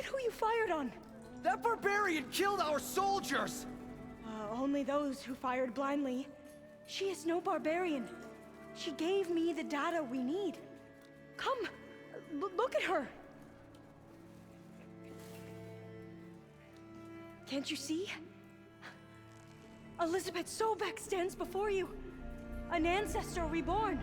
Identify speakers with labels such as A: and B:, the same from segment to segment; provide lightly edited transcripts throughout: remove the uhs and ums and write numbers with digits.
A: who you fired on?
B: That barbarian killed our soldiers!
A: Only those who fired blindly. She is no barbarian. She gave me the data we need. Come, look at her. Can't you see? Elizabeth Sobek stands before you. An ancestor reborn.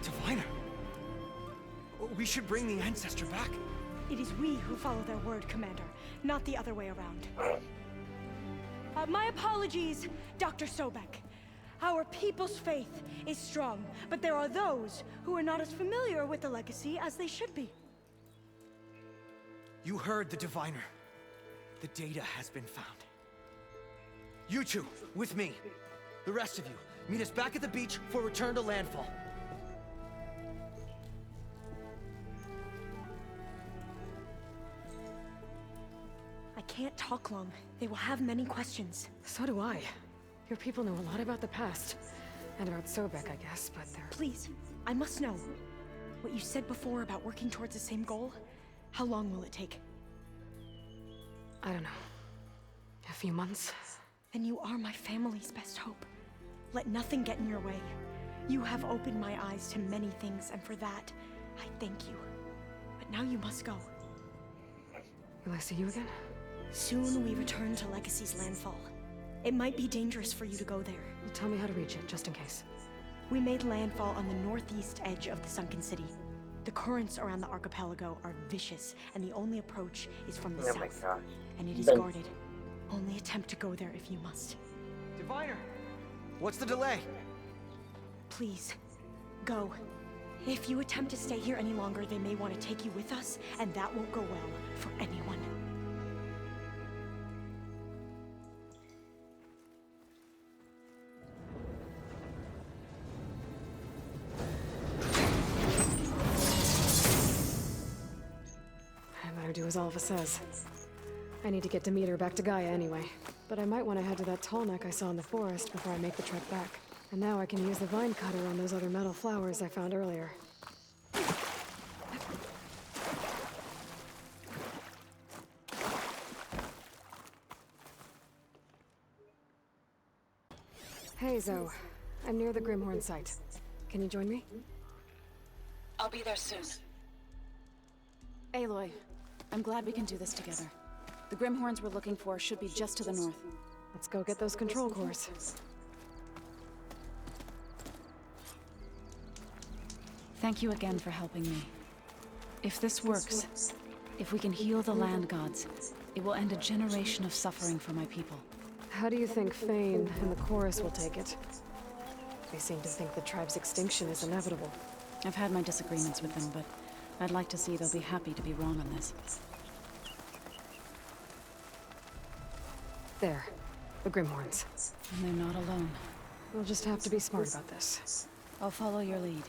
B: Diviner! We should bring the ancestor back.
A: It is we who follow their word, Commander, not the other way around. My apologies, Dr. Sobek. Our people's faith is strong, but there are those who are not as familiar with the legacy as they should be.
B: You heard the diviner. The data has been found. You two, with me. The rest of you, meet us back at the beach for return to landfall.
A: I can't talk long. They will have many questions.
C: So do I. Your people know a lot about the past. And about Sobek, I guess, but they're...
A: Please, I must know. What you said before about working towards the same goal, how long will it take?
C: I don't know. A few months?
A: Then you are my family's best hope. Let nothing get in your way. You have opened my eyes to many things, and for that, I thank you. But now you must go.
C: Will I see you again?
A: Soon we return to Legacy's landfall. It might be dangerous for you to go there.
C: Well, tell me how to reach it, just in case.
A: We made landfall on the northeast edge of the sunken city. The currents around the archipelago are vicious, and the only approach is from the
D: Oh my
A: south.
D: gosh.
A: And it is guarded. Only attempt to go there if you must.
B: Diviner! What's the delay?
A: Please, go. If you attempt to stay here any longer, they may want to take you with us, and that won't go well for anyone.
C: I better do as Alva says. I need to get Demeter back to Gaia anyway. But I might want to head to that tall neck I saw in the forest before I make the trek back. And now I can use the vine cutter on those other metal flowers I found earlier. Hey, Zoe. I'm near the Grimhorn site. Can you join me?
E: I'll be there soon. Aloy, I'm glad we can do this together. The Grimhorns we're looking for should be just to the north.
C: Let's go get those control cores.
E: Thank you again for helping me. If this works, if we can heal the land gods, it will end a generation of suffering for my people.
C: How do you think Fane and the Chorus will take it? They seem to think the tribe's extinction is inevitable.
E: I've had my disagreements with them, but I'd like to see they'll be happy to be wrong on this.
C: There. The Grimhorns.
E: And they're not alone.
C: We'll just have to be smart about this.
E: I'll follow your lead.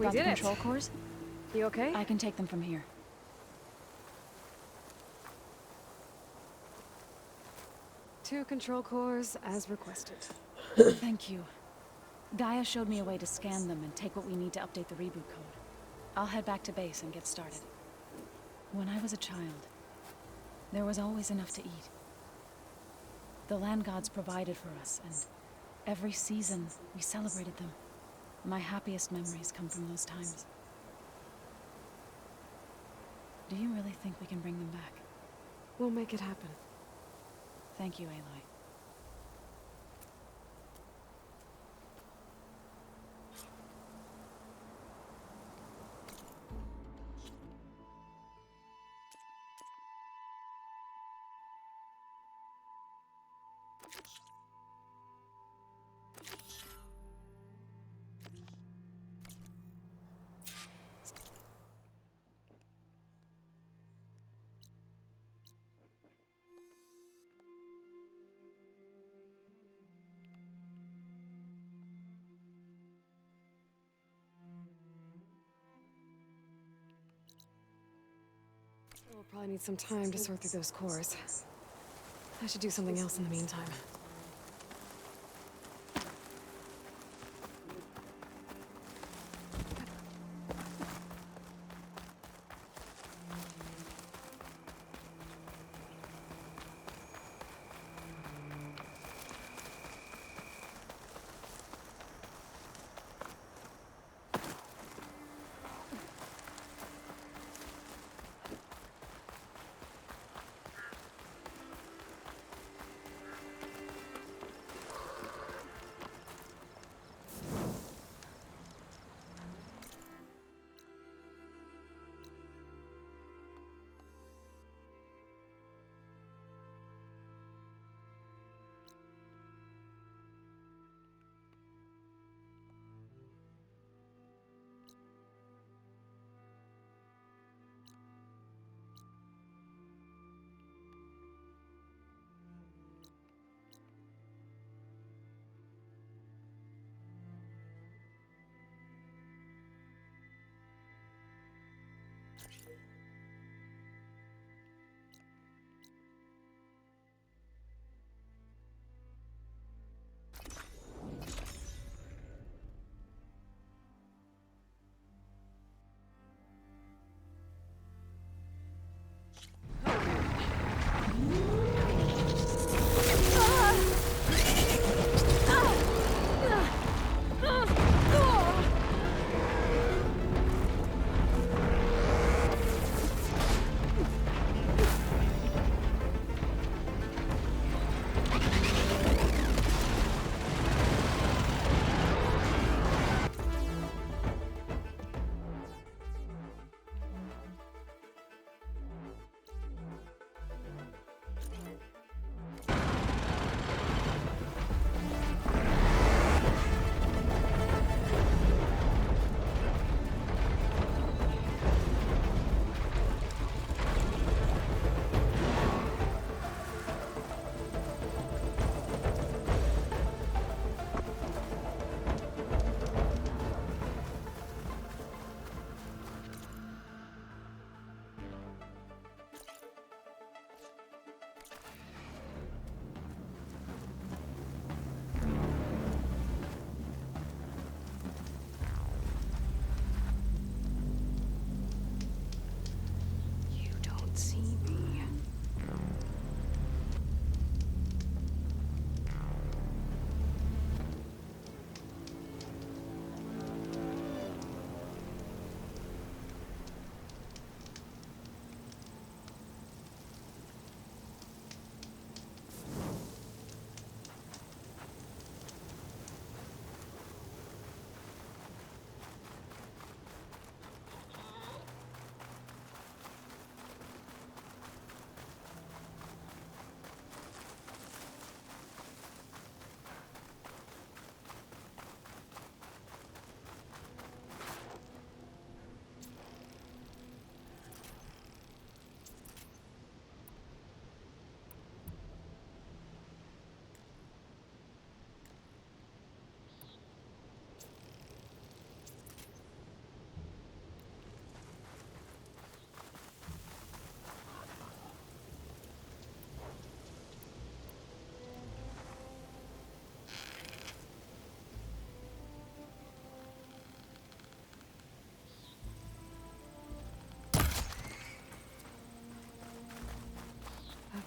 C: We
E: got the
C: did it.
E: control cores?
C: You okay?
E: I can take them from here.
C: Two control cores, as requested.
E: Thank you. Gaia showed me a way to scan them and take what we need to update the reboot code. I'll head back to base and get started. When I was a child, there was always enough to eat. The land gods provided for us, and every season we celebrated them. My happiest memories come from those times. Do you really think we can bring them back?
C: We'll make it happen.
E: Thank you, Aloy.
C: We'll probably need some time to sort through those cores. I should do something else in the meantime.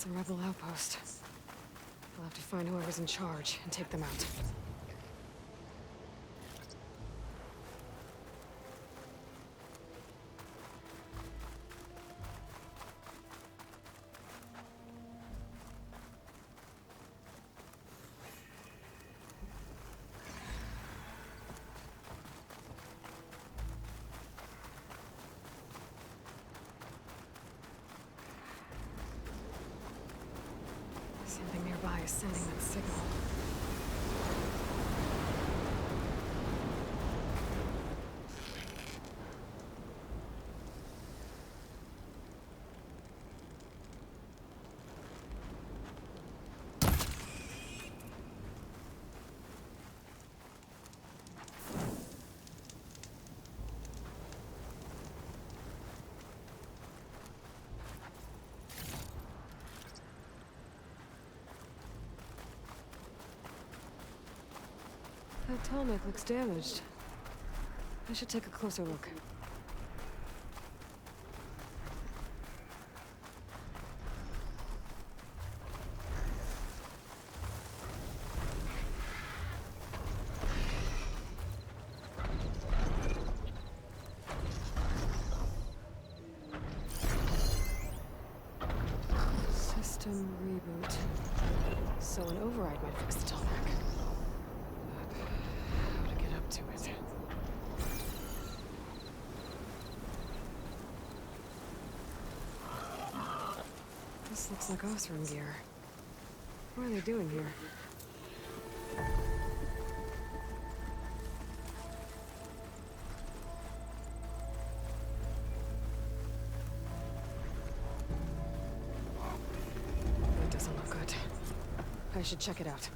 C: It's a rebel outpost. I'll have to find whoever's in charge and take them out. Something nearby is sending that signal. That Tallneck looks damaged. I should take a closer look. System reboot. So an override might fix the Tallneck. How to get up to it? This looks like Osram gear. What are they doing here? That doesn't look good. I should check it out.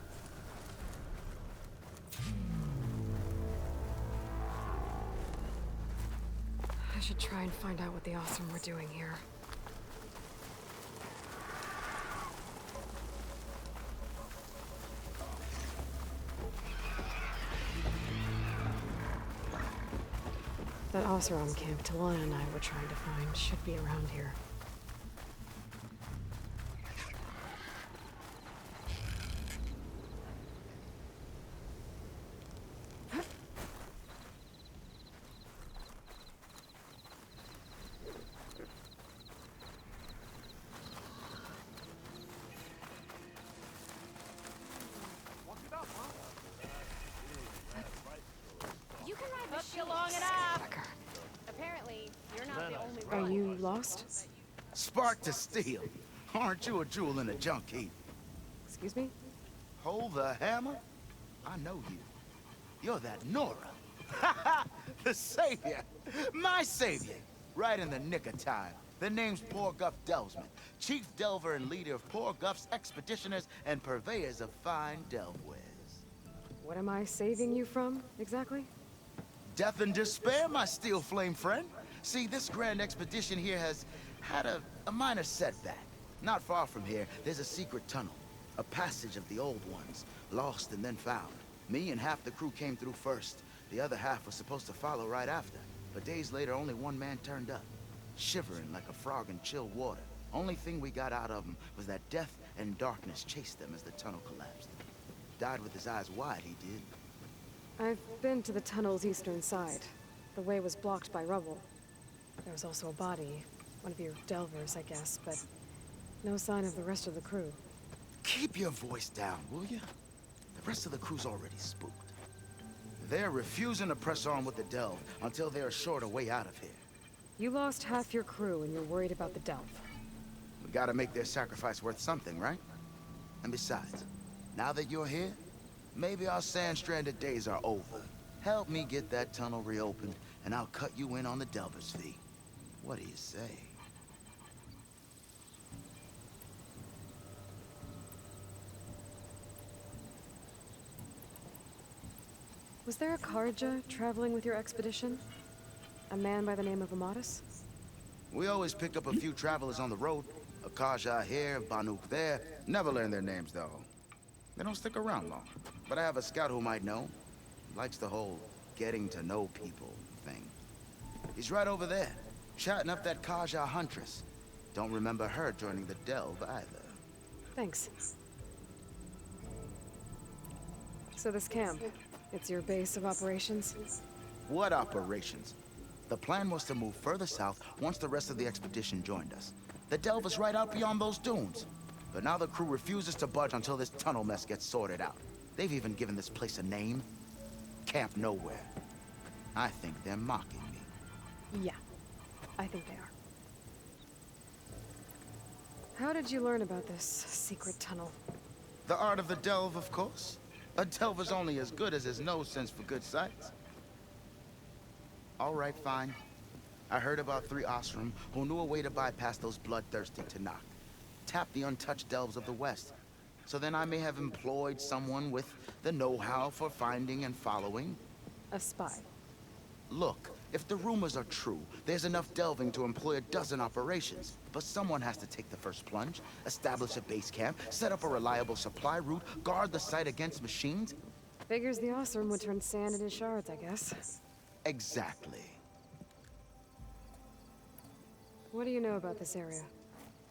C: I should try and find out what the Osram were doing here. That Osram camp Talon and I were trying to find should be around here.
D: You can ride the
F: Took you
D: ship.
F: long enough.
C: Becker.
D: Apparently, you're not the only
C: Are
D: one.
C: you lost?
G: Spark to steel. Aren't you a jewel in a junk heap?
C: Excuse me?
G: Hold the hammer? I know you. You're that Nora. The savior. My savior. Right in the nick of time. The name's Poor Guff Delvesman, chief delver and leader of Poor Guff's expeditioners and purveyors of fine delvewares.
C: What am I saving you from, exactly?
G: Death and despair, my steel flame friend. See, this grand expedition here has had a minor setback. Not far from here, there's a secret tunnel. A passage of the old ones, lost and then found. Me and half the crew came through first. The other half was supposed to follow right after. But days later, only one man turned up. Shivering like a frog in chill water. Only thing we got out of him was that death and darkness chased them as the tunnel collapsed. Died with his eyes wide, he did.
C: I've been to the tunnel's eastern side. The way was blocked by rubble. There was also a body. One of your delvers, I guess, but no sign of the rest of the crew.
G: Keep your voice down, will you? The rest of the crew's already spooked. They're refusing to press on with the delve until they're assured a way out of here.
C: You lost half your crew and you're worried about the delve.
G: We gotta make their sacrifice worth something, right? And besides, now that you're here, maybe our sand-stranded days are over. Help me get that tunnel reopened, and I'll cut you in on the delver's fee. What do you say?
C: Was there a Karja traveling with your expedition? A man by the name of Amatus?
G: We always pick up a few travelers on the road. Akaja here, Banuk there. Never learn their names, though. They don't stick around long. But I have a scout who might know. Likes the whole getting to know people thing. He's right over there, chatting up that Kaja huntress. Don't remember her joining the delve either.
C: Thanks. So this camp, it's your base of operations?
G: What operations? The plan was to move further south once the rest of the expedition joined us. The delve is right out beyond those dunes. But now the crew refuses to budge until this tunnel mess gets sorted out. They've even given this place a name. Camp Nowhere. I think they're mocking me.
C: Yeah, I think they are. How did you learn about this secret tunnel?
G: The art of the delve, of course. A delver's only as good as his nose sense for good sights. All right, fine. I heard about 3 Osram who knew a way to bypass those bloodthirsty Tenakth. Tap the untouched delves of the West. So then I may have employed someone with the know-how for finding and following.
C: A spy.
G: Look, if the rumors are true, there's enough delving to employ a dozen operations. But someone has to take the first plunge, establish a base camp, set up a reliable supply route, guard the site against machines.
C: Figures the Osram would turn sand into shards, I guess.
G: Exactly.
C: What do you know about this area?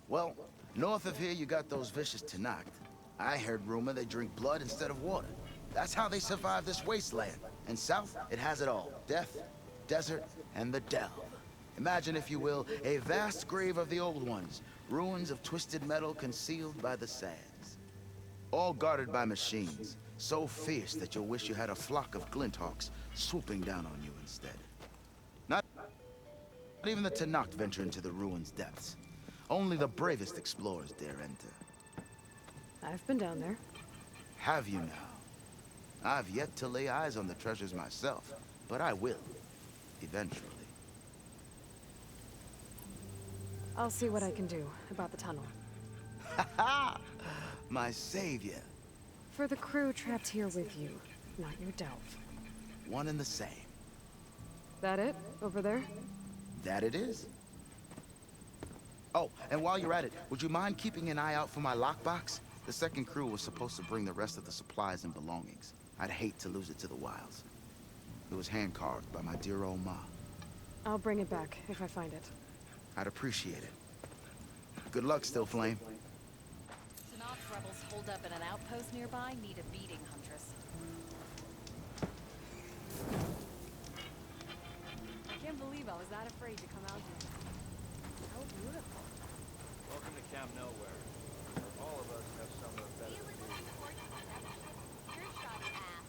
G: Well, north of here you got those vicious Tenakth. I heard rumor they drink blood instead of water. That's how they survive this wasteland. And south, it has it all. Death, desert, and the delve. Imagine, if you will, a vast grave of the old ones. Ruins of twisted metal concealed by the sands. All guarded by machines. So fierce that you'll wish you had a flock of Glinthawks swooping down on you instead. Not even the Tenakth venture into the ruins' depths. Only the bravest explorers dare enter.
C: I've been down there.
G: Have you now? I've yet to lay eyes on the treasures myself, but I will. Eventually.
C: I'll see what I can do about the tunnel.
G: Ha ha! My savior.
C: For the crew trapped here with you, not your delve.
G: One and the same.
C: That it? Over there?
G: That it is. Oh, and while you're at it, would you mind keeping an eye out for my lockbox? The second crew was supposed to bring the rest of the supplies and belongings. I'd hate to lose it to the wilds. It was hand-carved by my dear old ma.
C: I'll bring it back if I find it.
G: I'd appreciate it. Good luck, Still Flame.
D: Tenakth rebels holed up in an outpost nearby need a beating, Huntress. I can't believe I was that afraid to come out here. How beautiful.
F: Welcome to Camp Nowhere. All of us have somewhere better to be.
D: Your shot ass.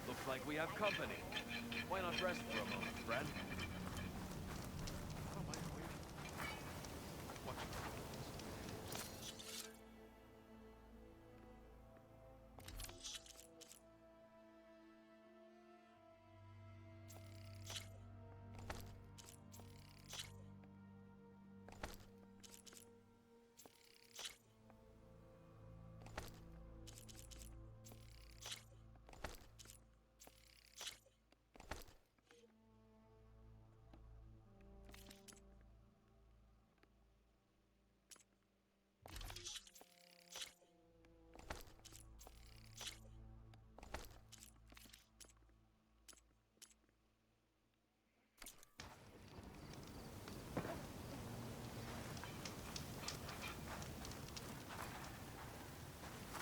F: Looks like we have company. Why not rest for a moment, friend?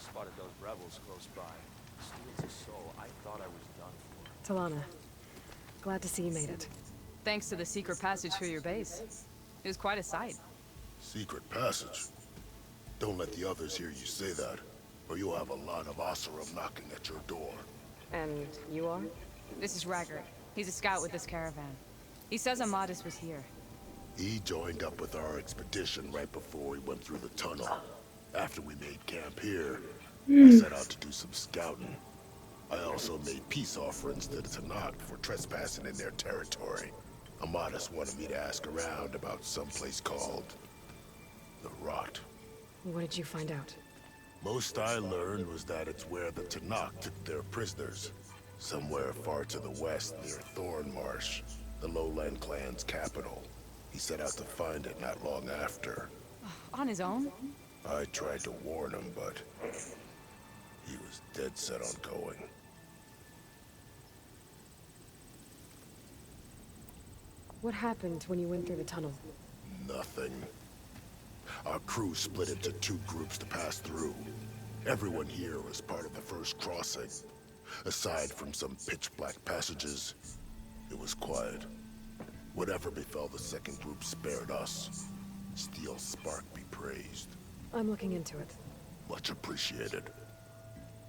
F: Spotted those rebels close by. Steals a soul. I thought I was done for.
C: Talana, glad to see you made it.
H: Thanks to the secret passage through your base. It was quite a sight.
I: Secret passage? Don't let the others hear you say that, or you'll have a lot of Oseram knocking at your door.
C: And you are?
H: This is Raggart. He's a scout with this caravan. He says Amadis was here.
I: He joined up with our expedition right before we went through the tunnel. After we made camp here, I set out to do some scouting. I also made peace offerings to the Tanakh for trespassing in their territory. Amadis wanted me to ask around about some place called the Rot.
C: What did you find out?
I: Most I learned was that it's where the Tanakh took their prisoners. Somewhere far to the west near Thornmarsh, the Lowland clan's capital. He set out to find it not long after.
H: On his own?
I: I tried to warn him, but he was dead set on going.
C: What happened when you went through the tunnel?
I: Nothing. Our crew split into 2 groups to pass through. Everyone here was part of the first crossing. Aside from some pitch-black passages, it was quiet. Whatever befell the second group spared us. Steel Spark be praised.
C: I'm looking into it.
I: Much appreciated.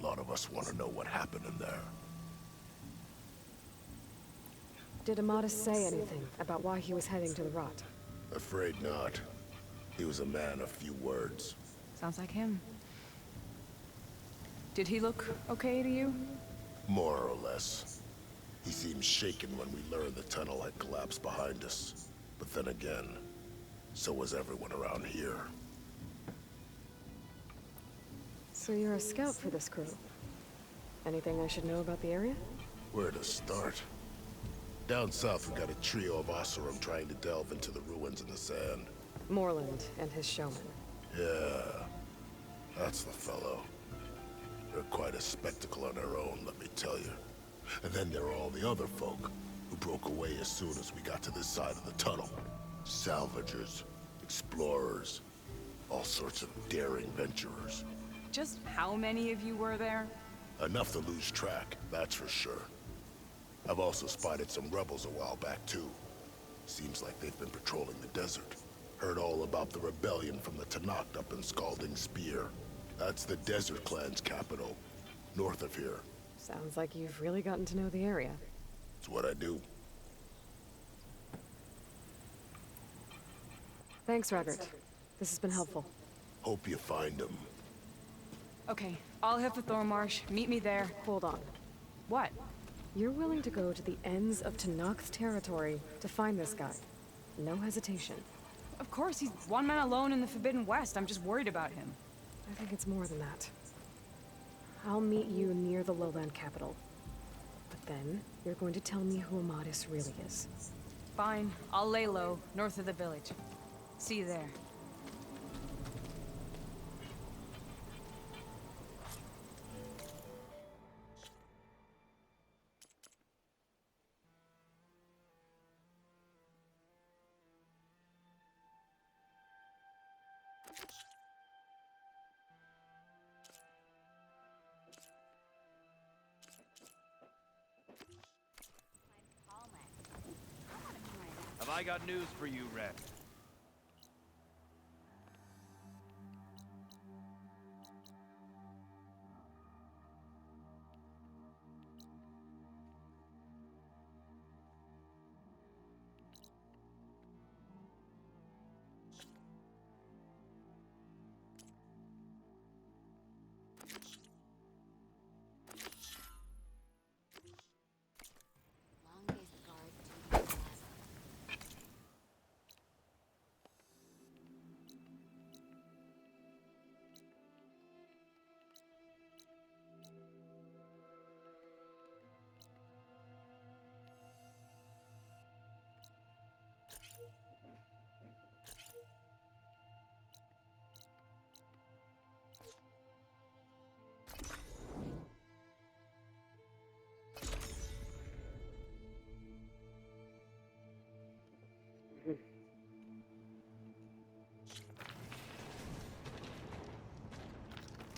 I: A lot of us want to know what happened in there.
C: Did Amadis say anything about why he was heading to the Rot?
I: Afraid not. He was a man of few words.
H: Sounds like him. Did he look okay to you?
I: More or less. He seemed shaken when we learned the tunnel had collapsed behind us. But then again, so was everyone around here.
C: So you're a scout for this crew. Anything I should know about the area?
I: Where to start? Down south, we got a trio of Oseram trying to delve into the ruins in the sand.
C: Morland and his showman.
I: Yeah, that's the fellow. They're quite a spectacle on their own, let me tell you. And then there are all the other folk, who broke away as soon as we got to this side of the tunnel. Salvagers, explorers, all sorts of daring venturers.
H: Just how many of you were there?
I: Enough to lose track, that's for sure. I've also spotted some rebels a while back, too. Seems like they've been patrolling the desert. Heard all about the rebellion from the Tanakh up in Scalding Spear. That's the Desert Clan's capital, north of here.
C: Sounds like you've really gotten to know the area.
I: It's what I do.
C: Thanks, Raggart. This has been helpful.
I: Hope you find him.
H: Okay, I'll head for Thornmarsh. Meet me there.
C: Hold on.
H: What?
C: You're willing to go to the ends of Tanakh's territory to find this guy. No hesitation.
H: Of course, he's one man alone in the Forbidden West. I'm just worried about him.
C: I think it's more than that. I'll meet you near the lowland capital. But then, you're going to tell me who Amadis really is.
H: Fine, I'll lay low, north of the village. See you there.
F: Have I got news for you, Ren?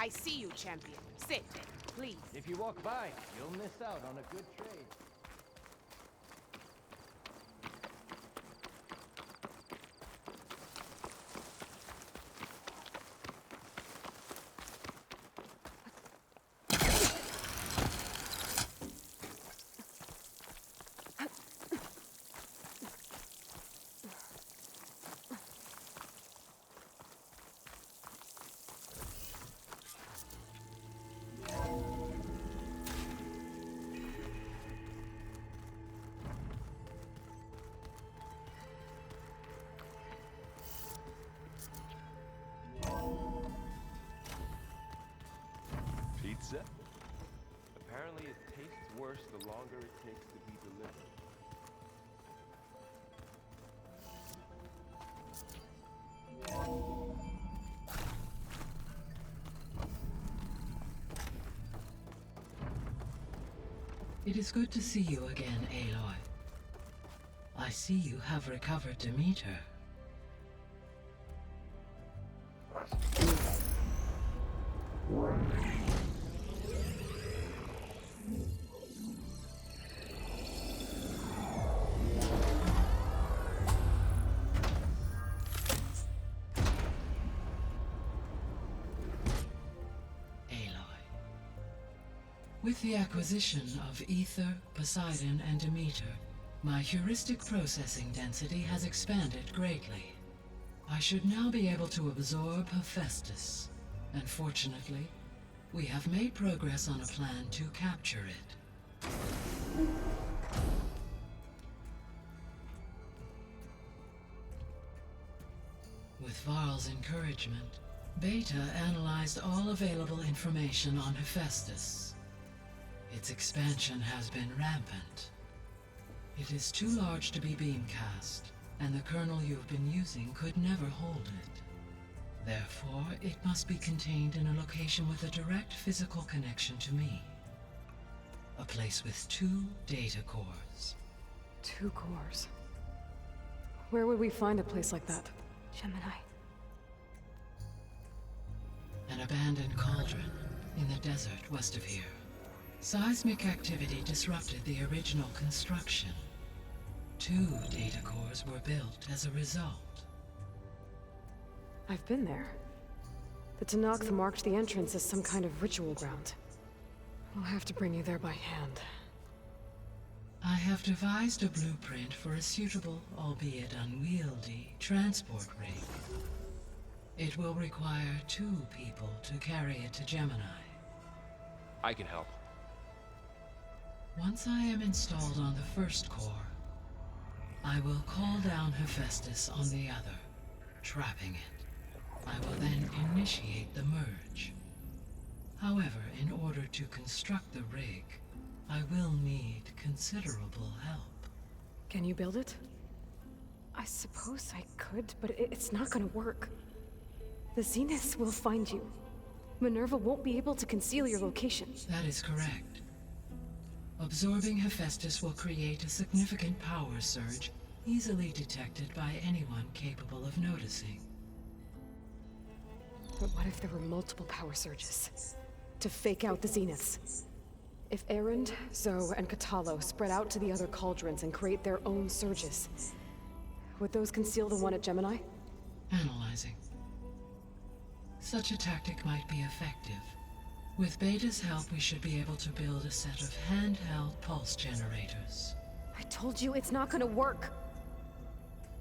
J: I see you, champion. Sit, please.
K: If you walk by, you'll miss out on a good trade.
F: set. Apparently it tastes worse the longer it takes to be delivered.
L: It is good to see you again, Aloy. I see you have recovered Demeter. With the acquisition of Ether, Poseidon, and Demeter, my heuristic processing density has expanded greatly. I should now be able to absorb Hephaestus, and fortunately, we have made progress on a plan to capture it. With Varl's encouragement, Beta analyzed all available information on Hephaestus. Its expansion has been rampant. It is too large to be beamcast, and the kernel you've been using could never hold it. Therefore, it must be contained in a location with a direct physical connection to me. A place with 2 data cores.
C: 2 cores? Where would we find a place like that?
A: Gemini.
L: An abandoned cauldron in the desert west of here. Seismic activity disrupted the original construction. 2 data cores were built as a result.
C: I've been there. The Tenakth marked the entrance as some kind of ritual ground. We'll have to bring you there by hand.
L: I have devised a blueprint for a suitable, albeit unwieldy, transport rig. It will require 2 people to carry it to Gemini.
F: I can help.
L: Once I am installed on the first core, I will call down Hephaestus on the other, trapping it. I will then initiate the merge. However, in order to construct the rig, I will need considerable help.
C: Can you build it? I suppose I could, but it's not gonna work. The Zeniths will find you. Minerva won't be able to conceal your location.
L: That is correct. Absorbing Hephaestus will create a significant power surge, easily detected by anyone capable of noticing.
C: But what if there were multiple power surges? To fake out the Zeniths? If Erend, Zoe, and Katalo spread out to the other cauldrons and create their own surges, would those conceal the one at Gemini?
L: Analyzing. Such a tactic might be effective. With Beta's help, we should be able to build a set of handheld pulse generators.
C: I told you it's not gonna work!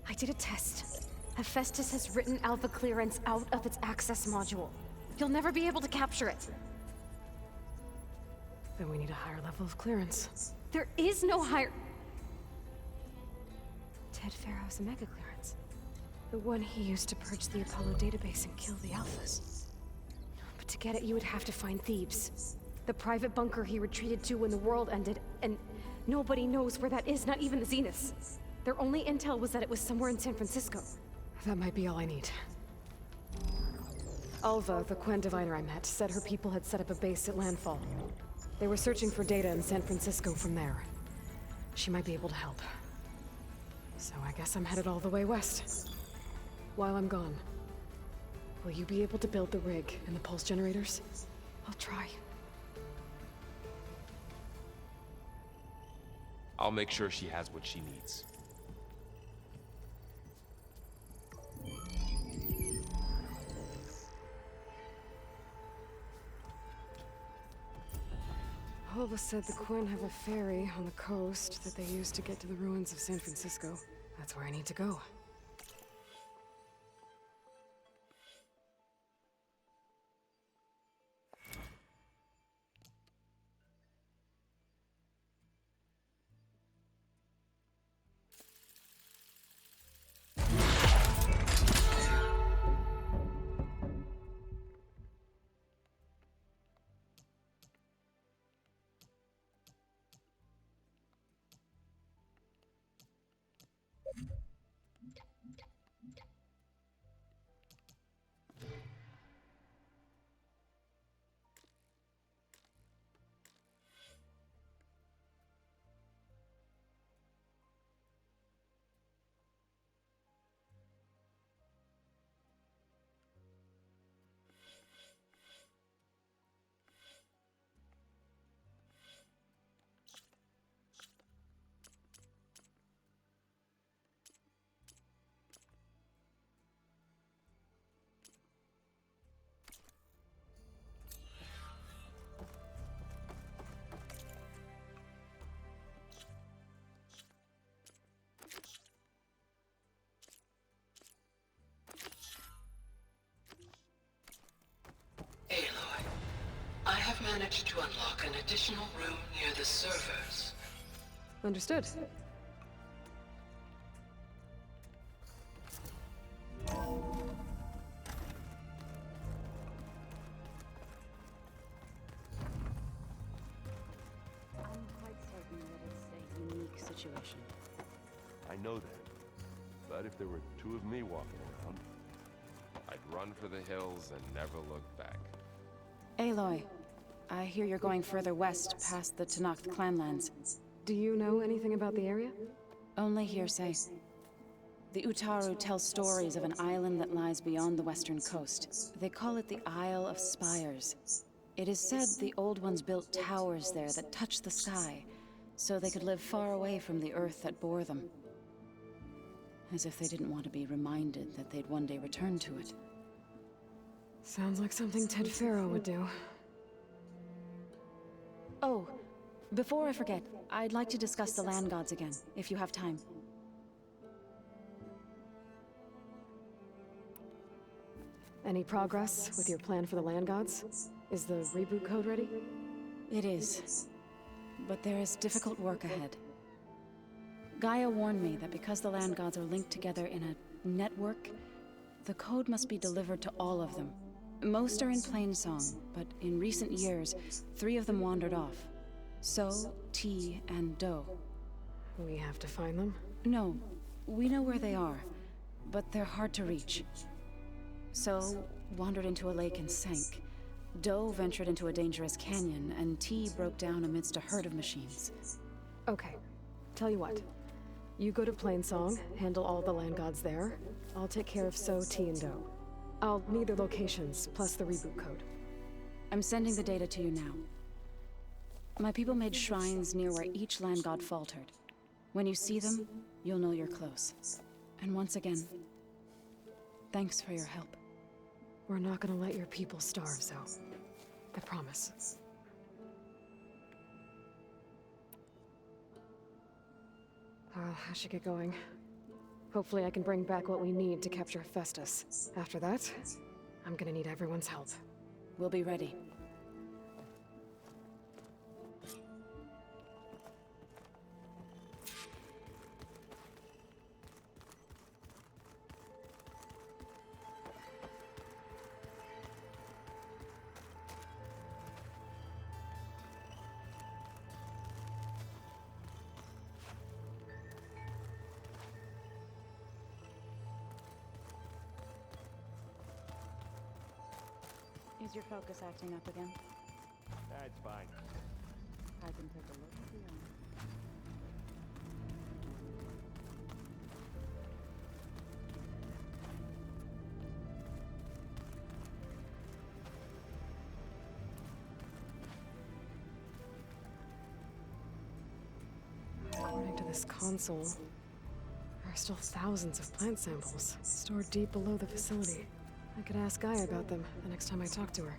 C: I did a test. Hephaestus has written Alpha clearance out of its access module. You'll never be able to capture it. Then we need a higher level of clearance. There is no higher... Ted Pharaoh's Omega clearance. The one he used to purge the Apollo database and kill the Alphas. But to get it, you would have to find Thebes. The private bunker he retreated to when the world ended, and nobody knows where that is, not even the Zeniths. Their only intel was that it was somewhere in San Francisco. That might be all I need. Alva, the Quen diviner I met, said her people had set up a base at Landfall. They were searching for data in San Francisco from there. She might be able to help. So I guess I'm headed all the way west. While I'm gone, will you be able to build the rig and the pulse generators? I'll try.
F: I'll make sure she has what she needs.
C: Alva said the Quen have a ferry on the coast that they use to get to the ruins of San Francisco. That's where I need to go.
L: managed to unlock an additional room near the servers.
C: Understood.
E: I'm quite certain that it's a unique situation.
F: I know that. But if there were two of me walking around, I'd run for the hills and never look back.
E: Aloy, I hear you're going further west past the Tenakth clanlands.
C: Do you know anything about the area?
E: Only hearsay. The Utaru tell stories of an island that lies beyond the western coast. They call it the Isle of Spires. It is said the Old Ones built towers there that touch the sky, so they could live far away from the earth that bore them. As if they didn't want to be reminded that they'd one day return to it.
C: Sounds like something Ted Faro would do.
E: Oh, before I forget, I'd like to discuss the land gods again, if you have time.
C: Any progress with your plan for the land gods? Is the reboot code ready?
E: It is. But there is difficult work ahead. Gaia warned me that because the land gods are linked together in a network, the code must be delivered to all of them. Most are in Plainsong, but in recent years, 3 of them wandered off. So, T, and Do.
C: We have to find them?
E: No, we know where they are, but they're hard to reach. So, wandered into a lake and sank. Do ventured into a dangerous canyon, and T broke down amidst a herd of machines.
C: Okay, tell you what. You go to Plainsong, handle all the land gods there. I'll take care of So, T, and Do. I'll need their locations, plus the reboot code.
E: I'm sending the data to you now. My people made shrines near where each land god faltered. When you see them, you'll know you're close. And once again, thanks for your help.
C: We're not gonna let your people starve, Zoe. I promise. I should get going. Hopefully I can bring back what we need to capture Hephaestus. After that, I'm gonna need everyone's help.
E: We'll be ready. Is your focus acting up again?
F: That's fine.
E: I can take a look at the owner.
C: According to this console, there are still thousands of plant samples stored deep below the facility. I could ask Gaia about them the next time I talk to her.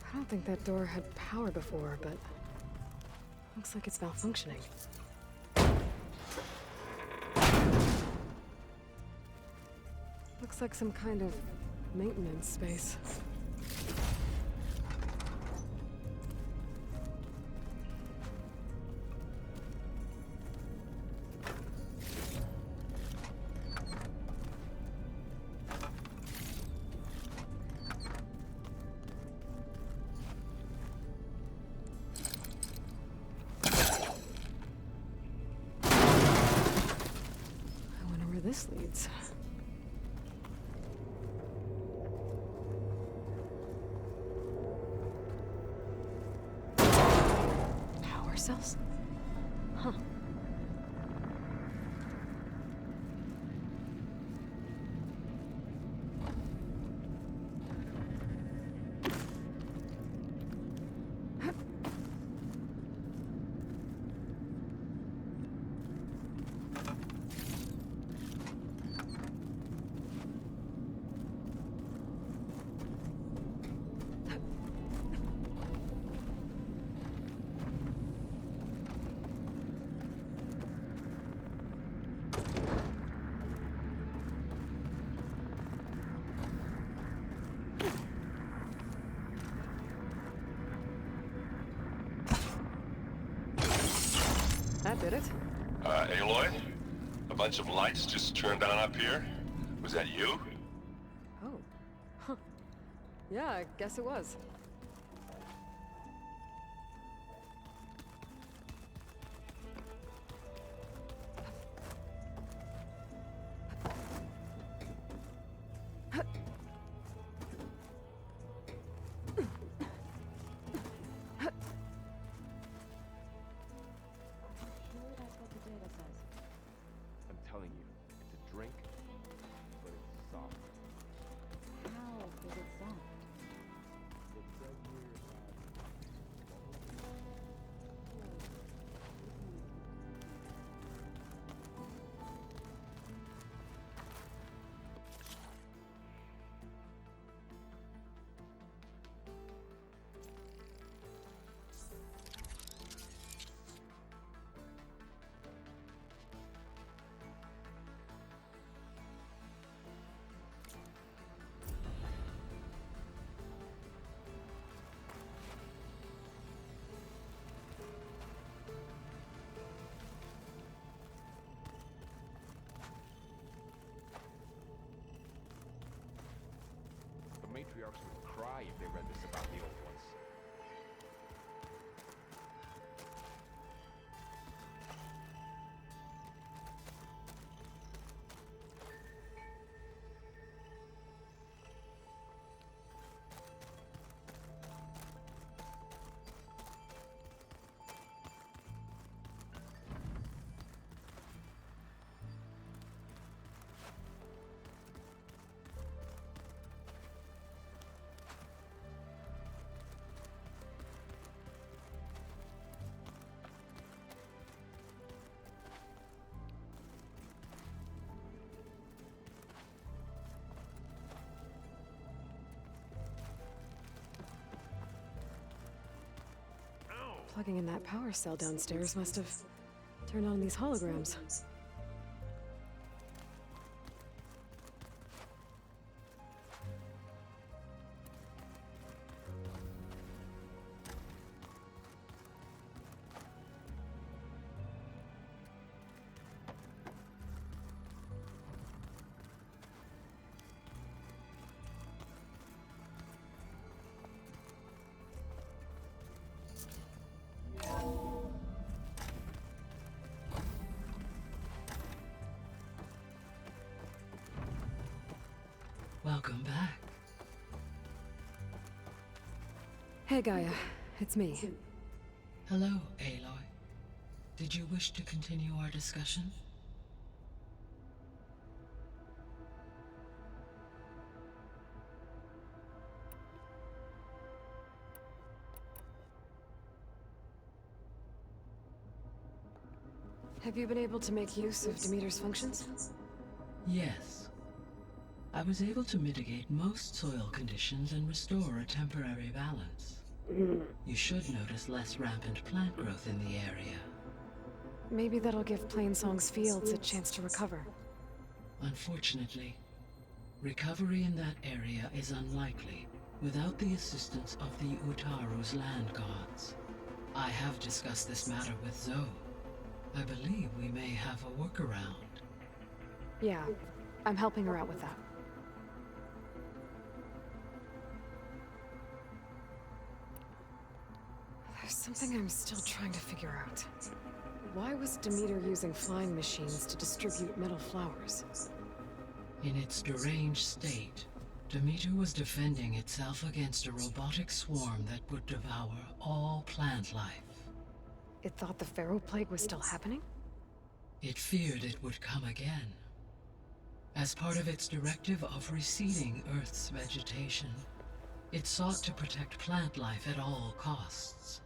C: I don't think that door had power before, but looks like it's malfunctioning. Looks like some kind of maintenance space. This leads. cells? Huh. That did it.
M: Aloy? A bunch of lights just turned on up here? Was that you?
C: Oh. Huh. Yeah, I guess it was.
F: I'm telling you, it's a drink, but it's soft.
E: How is it soft?
F: It says here, the matriarchs would cry if they read this about the old ones.
C: Plugging in that power cell downstairs must have turned on these holograms.
L: Welcome back.
C: Hey, Gaia. It's me.
L: Hello, Aloy. Did you wish to continue our discussion?
C: Have you been able to make use of Demeter's functions?
L: Yes. I was able to mitigate most soil conditions and restore a temporary balance. You should notice less rampant plant growth in the area.
C: Maybe that'll give Plainsong's fields a chance to recover.
L: Unfortunately, recovery in that area is unlikely without the assistance of the Utaru's land gods. I have discussed this matter with Zoe. I believe we may have a workaround.
C: Yeah, I'm helping her out with that. There's something I'm still trying to figure out. Why was Demeter using flying machines to distribute metal flowers?
L: In its deranged state, Demeter was defending itself against a robotic swarm that would devour all plant life.
C: It thought the Pharaoh Plague was still happening?
L: It feared it would come again. As part of its directive of reseeding Earth's vegetation, it sought to protect plant life at all costs.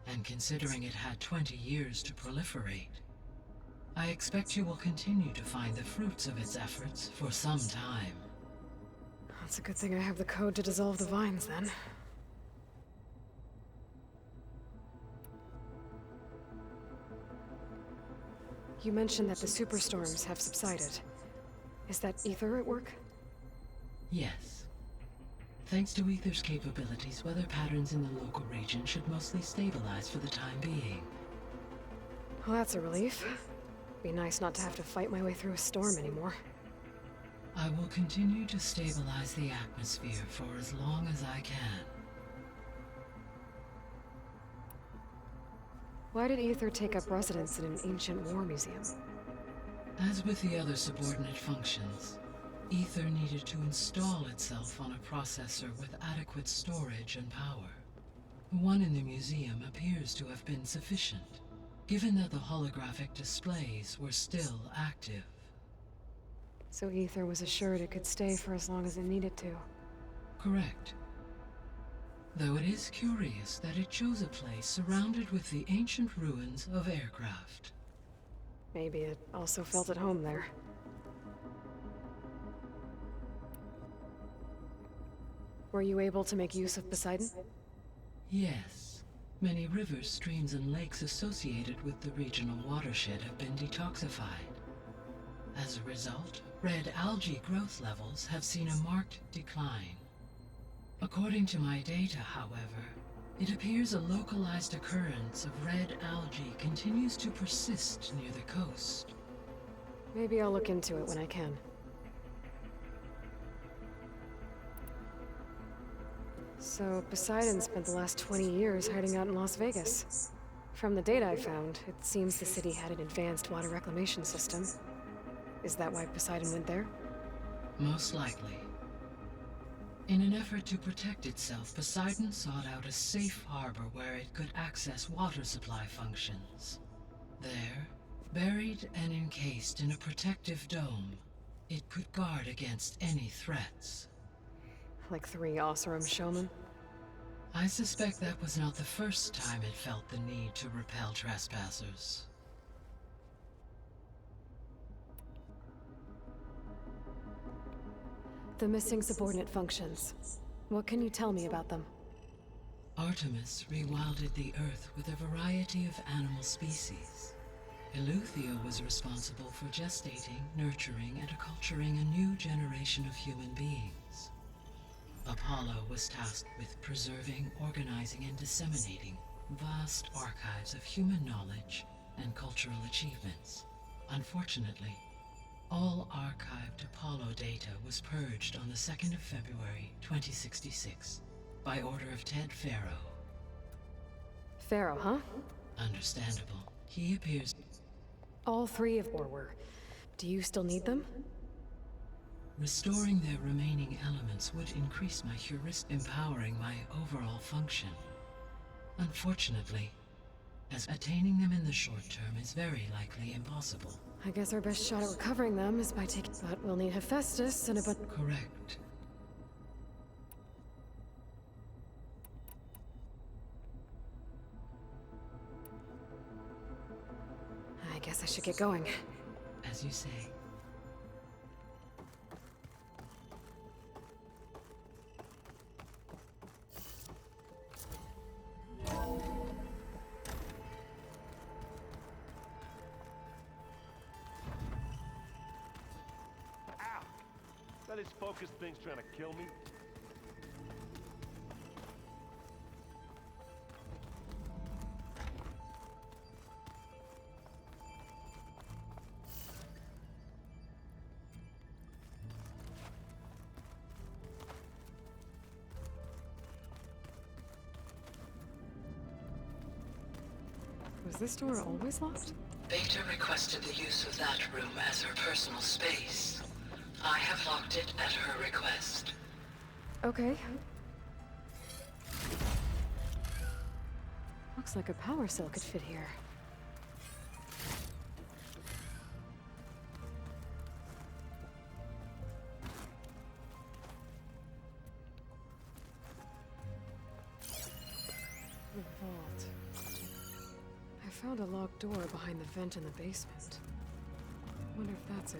L: And considering it had 20 years to proliferate, I expect you will continue to find the fruits of its efforts for some time.
C: It's a good thing I have the code to dissolve the vines, then. You mentioned that the superstorms have subsided. Is that Ether at work?
L: Yes. Thanks to Ether's capabilities, weather patterns in the local region should mostly stabilize for the time being.
C: Well, that's a relief. Be nice not to have to fight my way through a storm anymore.
L: I will continue to stabilize the atmosphere for as long as I can.
C: Why did Ether take up residence in an ancient war museum?
L: As with the other subordinate functions, Ether needed to install itself on a processor with adequate storage and power. The one in the museum appears to have been sufficient, given that the holographic displays were still active.
C: So Ether was assured it could stay for as long as it needed to.
L: Correct. Though it is curious that it chose a place surrounded with the ancient ruins of aircraft.
C: Maybe it also felt at home there. Were you able to make use of Poseidon?
L: Yes. Many rivers, streams, and lakes associated with the regional watershed have been detoxified. As a result, red algae growth levels have seen a marked decline. According to my data, however, it appears a localized occurrence of red algae continues to persist near the coast.
C: Maybe I'll look into it when I can. So, Poseidon spent the last 20 years hiding out in Las Vegas. From the data I found, it seems the city had an advanced water reclamation system. Is that why Poseidon went there?
L: Most likely. In an effort to protect itself, Poseidon sought out a safe harbor where it could access water supply functions. There, buried and encased in a protective dome, it could guard against any threats.
C: Like 3 Oseram showmen?
L: I suspect that was not the first time it felt the need to repel trespassers.
C: The missing subordinate functions. What can you tell me about them?
L: Artemis rewilded the Earth with a variety of animal species. Eleuthia was responsible for gestating, nurturing, and acculturating a new generation of human beings. Apollo was tasked with preserving, organizing, and disseminating vast archives of human knowledge and cultural achievements. Unfortunately, all archived Apollo data was purged on the 2nd of February, 2066, by order of Ted Faro.
C: Pharaoh, huh?
L: Understandable. He appears...
C: All 3 of or were. Do you still need them?
L: Restoring their remaining elements would increase my heuristic, empowering my overall function. Unfortunately, as attaining them in the short term is very likely impossible.
C: I guess our best shot at recovering them is by taking... But we'll need Hephaestus and a bunch...
L: Correct.
C: I guess I should get going.
L: As you say.
N: That is focused things trying to kill me.
C: Was this door always locked?
L: Beta requested the use of that room as her personal space. I have locked it at her request.
C: Okay. Looks like a power cell could fit here. The vault. I found a locked door behind the vent in the basement. Wonder if that's it.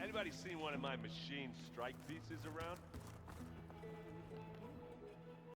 N: Anybody seen one of my machine strike pieces around?